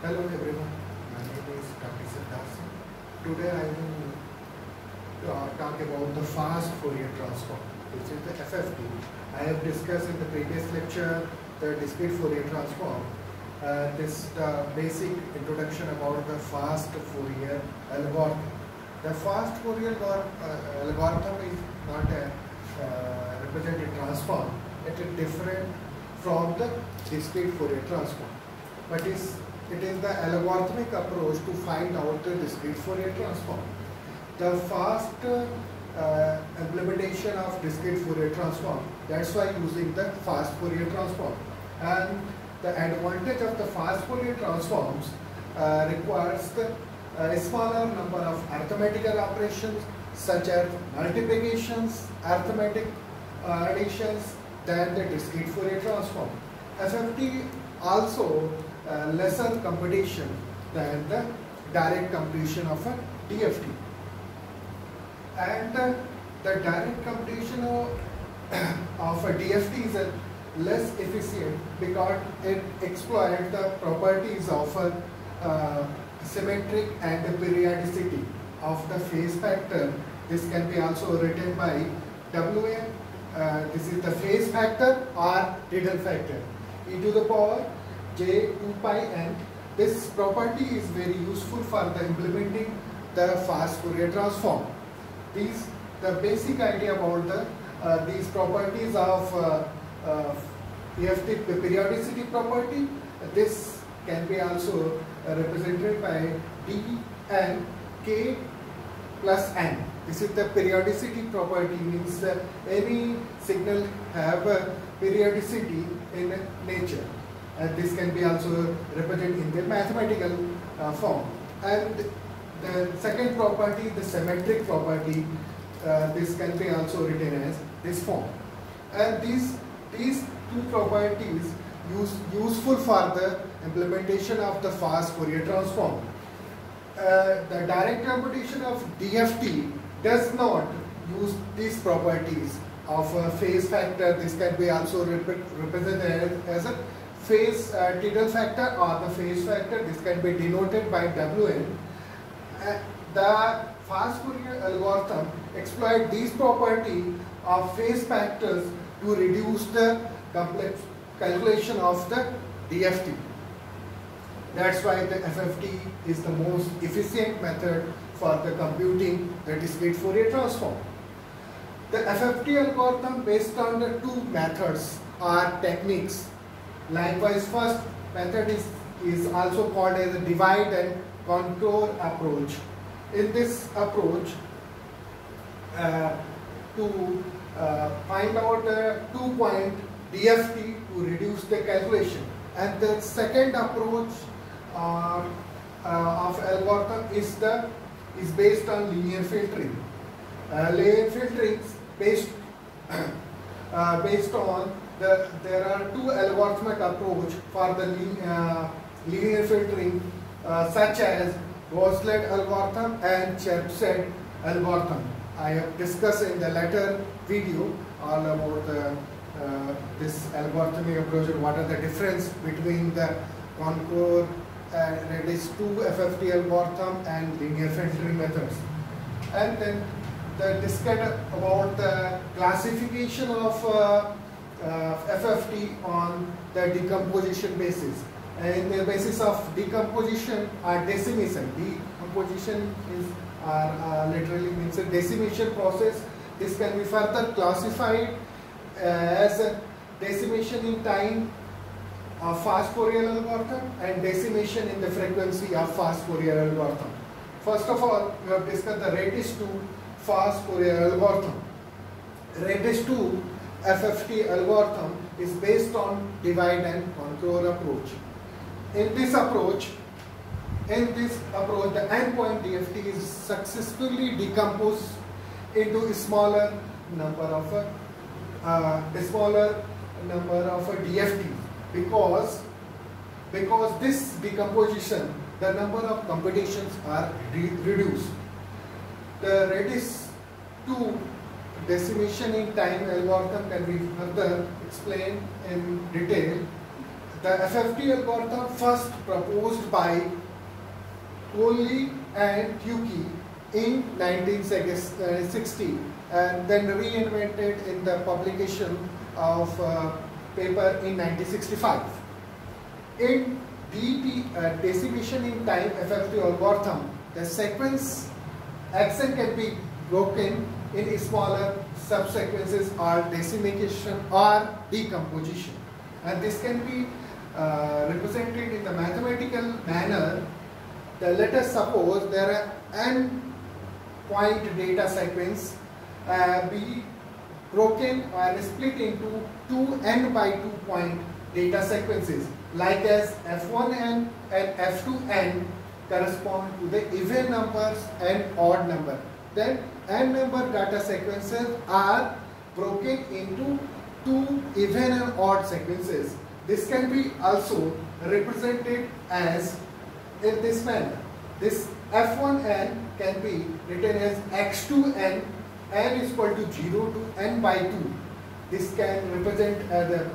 Hello everyone, my name is Dr. Siddharth. Today I will talk about the fast Fourier transform. This is the FFT. I have discussed in the previous lecture the discrete Fourier transform. This basic introduction about the fast Fourier algorithm. The fast Fourier algorithm is not a representative transform. It is different from the discrete Fourier transform, but it is the algorithmic approach to find out the discrete Fourier transform. The fast implementation of discrete Fourier transform, that's why using the fast Fourier transform. And the advantage of the fast Fourier transforms requires a smaller number of arithmetical operations such as multiplications, arithmetic additions than the discrete Fourier transform. FFT also lesser computation than the direct computation of a DFT. And the direct computation of a DFT is less efficient because it exploits the properties of symmetric and periodicity of the phase factor. This can be also written by Wn. This is the phase factor or Tidal factor, e to the power j 2 pi n. This property is very useful for the implementing the fast Fourier transform. The basic idea about these properties of EFT periodicity property. This can be also represented by d and k plus n. This is the periodicity property, means that any signal have a periodicity in nature. And this can be also represented in the mathematical form. And the second property, the symmetric property, this can be also written as this form. And these two properties useful for the implementation of the fast Fourier transform. The direct computation of DFT does not use these properties of a phase factor. This can be also represented as a phase Tidal factor or the phase factor. This can be denoted by Wn. The fast Fourier algorithm exploit these properties of phase factors to reduce the complex calculation of the DFT. That's why the FFT is the most efficient method for the computing the discrete Fourier transform. The FFT algorithm based on the two methods or techniques. Likewise, first method is also called as a divide and contour approach. In this approach, to find out the 2-point DFT to reduce the calculation. And the second approach of algorithm is based on linear filtering. Linear filtering based on there are two algorithmic approach for the linear filtering such as Gauss-Led algorithm and Cherpsed algorithm. I have discussed in the latter video all about this algorithmic approach and what are the difference between the Contour and Redis 2 FFT algorithm and linear filtering methods. And then discuss about the classification of FFT on the decomposition basis. And the basis of decomposition or decimation. Decomposition is literally means a decimation process. This can be further classified as a decimation in time of fast Fourier algorithm and decimation in the frequency of fast Fourier algorithm. First of all, we have discussed the Redis 2 fast Fourier algorithm. Redis 2 FFT algorithm is based on divide and contour approach. In this approach, the endpoint DFT is successfully decomposed into a smaller number of DFTs because this decomposition, the number of computations are reduced. The Redis 2 decimation in time algorithm can be further explained in detail the FFT algorithm first proposed by Coley and Tukey in 1960 and then reinvented in the publication of paper in 1965. In DT decimation in time FFT algorithm, the sequence axon can be broken in smaller subsequences or decimation or decomposition, and this can be represented in the mathematical manner. Let us suppose there are n point data sequence be broken or split into two n by 2 point data sequences, like as f1n and f2n correspond to the even numbers and odd number. Then n number data sequences are broken into two even and odd sequences. This can be also represented as in this manner. This f1n can be written as x2n, n is equal to 0 to n by 2. This can represent the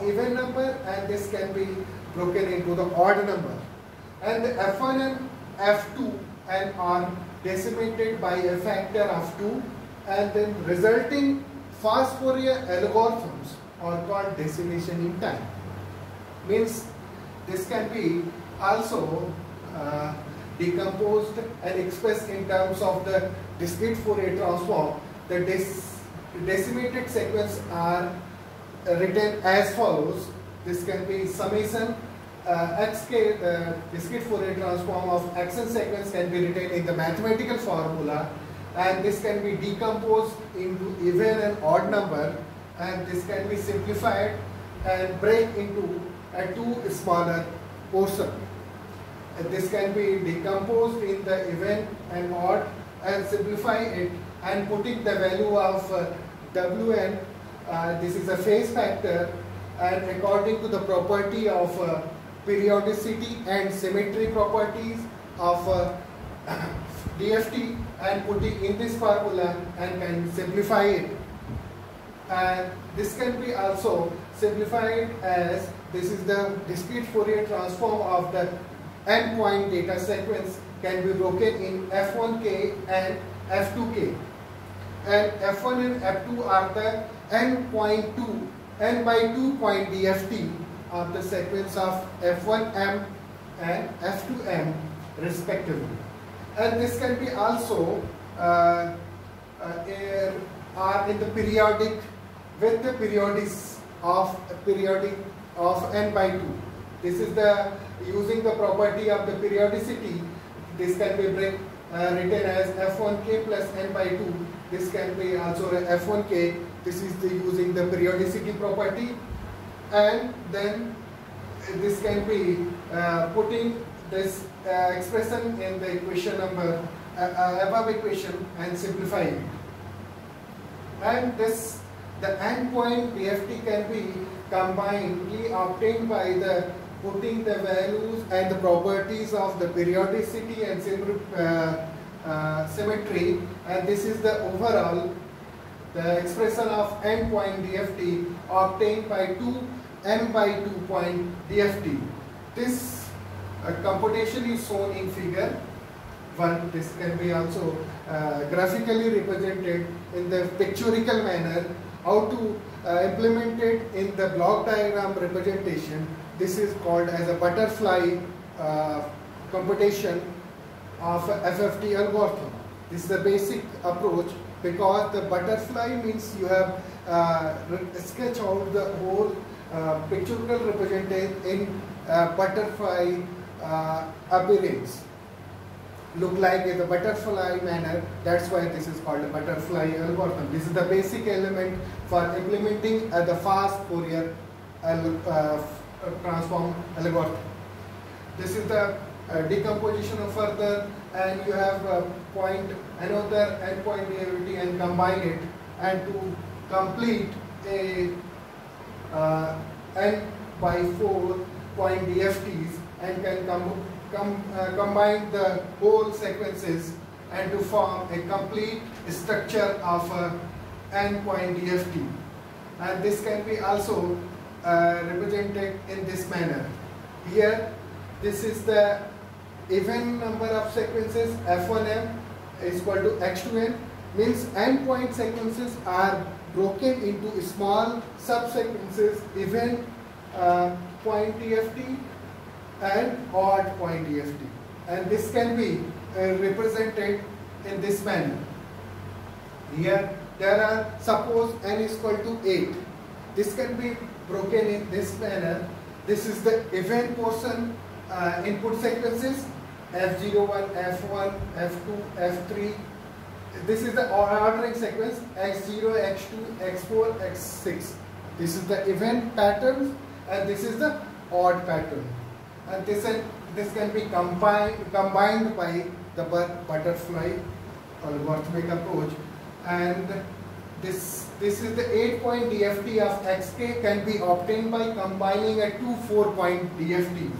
even number, and this can be broken into the odd number. And the f1 and f2 and are decimated by a factor of 2, and then resulting fast Fourier algorithms are called decimation in time. Means this can be also decomposed and expressed in terms of the discrete Fourier transform. The decimated sequence are written as follows. This can be summation xk, the discrete Fourier transform of action sequence can be written in the mathematical formula, and this can be decomposed into even and odd number, and this can be simplified and break into two smaller portions. This can be decomposed in the even and odd and simplify it and putting the value of Wn, this is a phase factor, and according to the property of periodicity and symmetry properties of DFT, and putting in this formula and can simplify it. And this can be also simplified as this is the discrete Fourier transform of the n point data sequence can be broken in f1k and f2k, and f1 and f2 are the n by 2 point DFT of the sequence of f1m and f2m respectively. And this can be also are in the periodic with the periodics of n by 2. This is the using the property of the periodicity. This can be written as f1k plus n by 2. This can be also f1k. This is the using the periodicity property, and then this can be putting this expression in the equation number above equation and simplifying it. And this the n point DFT can be combinedly obtained by the putting the values and the properties of the periodicity and symmetry, and this is the overall the expression of n point DFT obtained by 2 n by 2 point DFT. This computation is shown in figure 1. This can be also graphically represented in the pictorial manner. How to implement it in the block diagram representation. This is called as a butterfly computation of FFT algorithm. This is the basic approach, because the butterfly means you have sketch out the whole pictorial representation in butterfly appearance. Look like in the butterfly manner. That's why this is called a butterfly algorithm. This is the basic element for implementing the fast Fourier transform algorithm. This is the decomposition of further, and you have another endpoint DFT and combine it, and to complete a n by 4 point DFTs, and can combine the whole sequences and to form a complete structure of n point DFT. And this can be also represented in this manner. Here, this is the even number of sequences F1m is equal to x2n, means endpoint sequences are broken into small subsequences, even point DFT and odd point DFT, and this can be represented in this manner. Here there are, suppose n is equal to 8. This can be broken in this manner. This is the event portion input sequences F01, F1, F2, F3. This is the ordering sequence X0, X2, X4, X6. This is the event pattern and this is the odd pattern. And this can be combined by the butterfly algorithmic approach. And this is the 8-point DFT of XK can be obtained by combining a 2 4-point DFT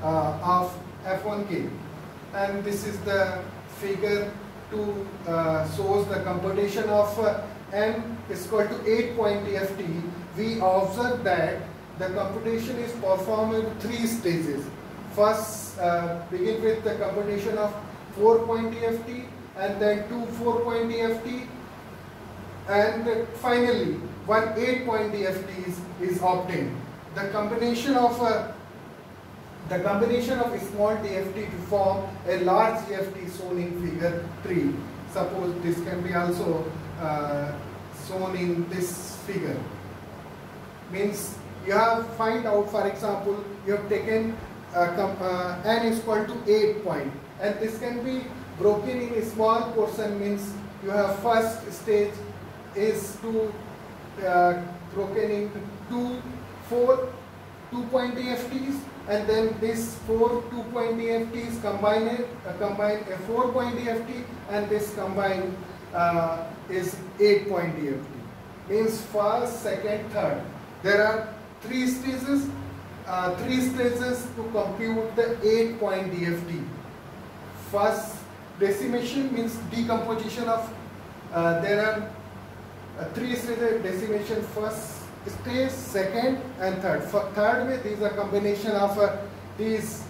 of F1K. And this is the figure to shows the computation of n is equal to 8-point DFT. We observe that the computation is performed in 3 stages. First, begin with the computation of 4-point DFT, and then 2 4-point DFT, and finally one 8-point DFT is obtained. The combination of a small DFT to form a large DFT shown in figure 3. Suppose this can be also shown in this figure. Means you have find out, for example, you have taken n is equal to 8 point, and this can be broken in a small portion. Means you have first stage is to broken into 2 2-point DFTs, and then this 4 2-point DFTs combine a 4-point DFT, and this combine is 8-point DFT. Means first, second, third. There are 3 stages. 3 stages to compute the 8-point DFT. First, decimation means decomposition of. There are 3 stages: decimation, first stage, second, and third. For third way, these are combination of these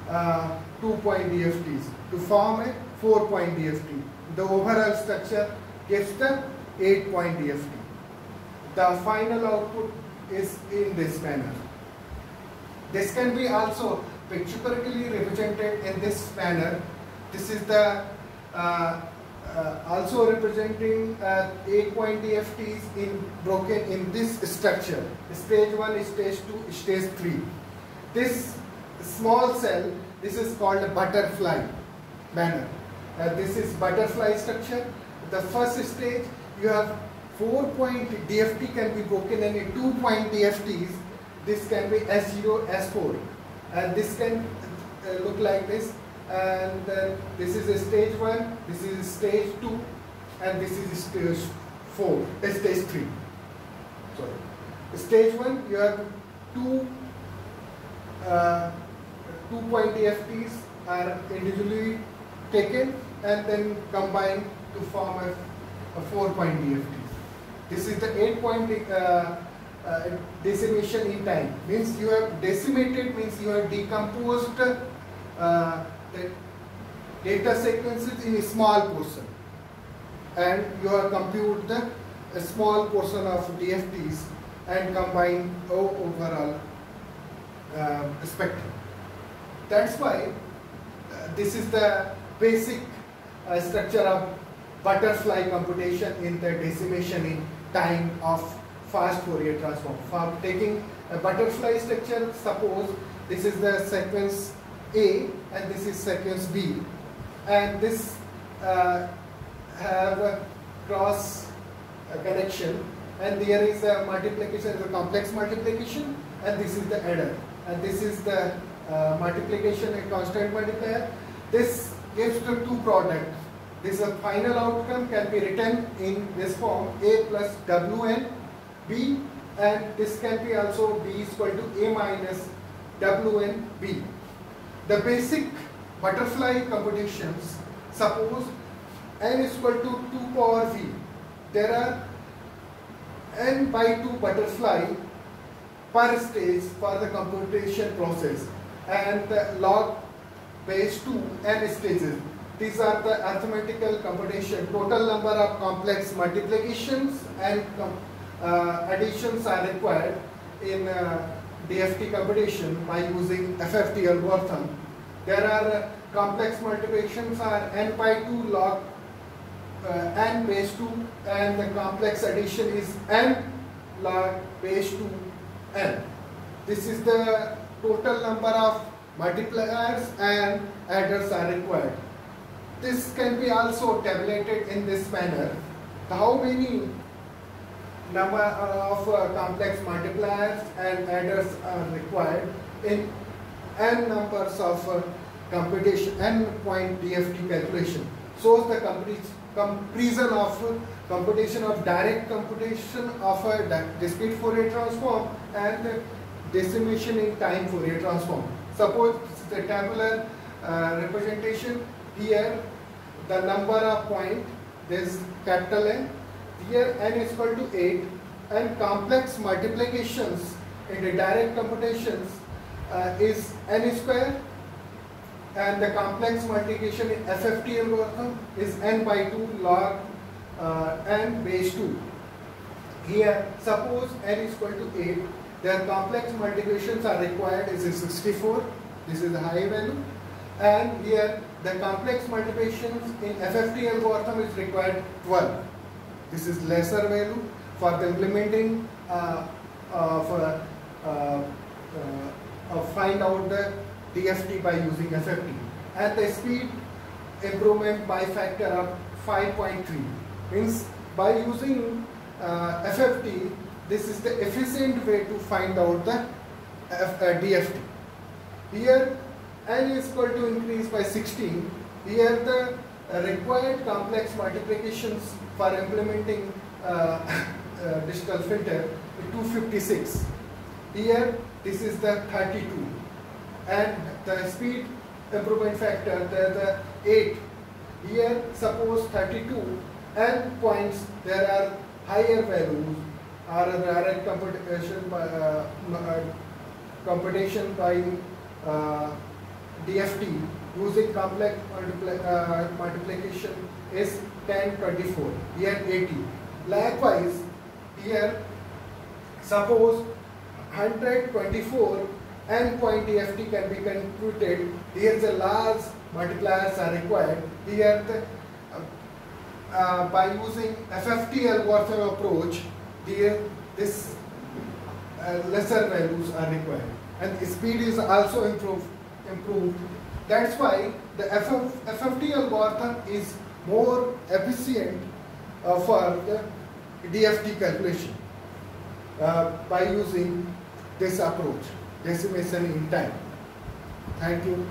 2-point DFTs to form a 4-point DFT. The overall structure gives the 8-point DFT. The final output is in this manner. This can be also pictorially represented in this manner. This is the also representing 8-point DFTs broken in this structure: stage 1, stage 2, stage 3. This small cell, this is called a butterfly manner. This is butterfly structure. The first stage, you have 4-point DFT can be broken into 2-point DFTs. This can be S0, S4, and this can look like this. And this is a stage 1, this is stage 2, and this is stage 4, stage 3. Sorry. Stage 1, you have 2-point DFTs are individually taken and then combined to form a 4-point DFT. This is the 8-point decimation in time. Means you have decimated, means you have decomposed the data sequences in a small portion, and you have computed a small portion of DFTs and combine overall spectrum. That's why this is the basic structure of butterfly computation in the decimation in time of fast Fourier transform. For taking a butterfly structure, suppose this is the sequence A and this is sequence B, and this have a cross connection, and there is a multiplication, the complex multiplication, and this is the adder, and this is the multiplication, a constant multiplier. This gives the two products. This final outcome can be written in this form: A plus Wn B, and this can be also B is equal to A minus Wn B. The basic butterfly computations, suppose n is equal to 2 power v. There are n by 2 butterfly per stage for the computation process, and the log base 2 n stages. These are the arithmetical computation. Total number of complex multiplications and additions are required in DFT computation by using FFT algorithm. There are complex multiplications are n by 2 log n base 2, and the complex addition is n log base 2 n. This is the total number of multipliers and adders are required. This can be also tabulated in this manner. How many number of complex multipliers and adders are required in n numbers of computation, n point DFT calculation. So the comparison of computation of direct computation of a discrete Fourier transform and decimation in time Fourier transform. Suppose the tabular representation. Here the number of point, this capital N, here n is equal to 8, and complex multiplications in the direct computations is n square, and the complex multiplication in FFT algorithm is n by 2 log n base 2. Here suppose n is equal to 8, their complex multiplications are required is 64, this is the high value, and here the complex multiplications in FFT algorithm is required 12. This is lesser value for the implementing find out the DFT by using FFT, and the speed improvement by factor of 5.3. Means by using FFT, this is the efficient way to find out the DFT. Here n is equal to increase by 16. Here the required complex multiplications for implementing digital filter is 256. Here this is the 32, and the speed improvement factor the 8. Here suppose 32 n points, there are higher values or direct computation by DFT using complex multiplication is 1024, here 80. Likewise, here suppose 124 n point DFT can be computed. Here the large multipliers are required. Here the, by using FFT algorithm approach, here this lesser values are required, and speed is also improved. That's why the FFT algorithm is more efficient for the DFT calculation by using this approach, decimation in time. Thank you.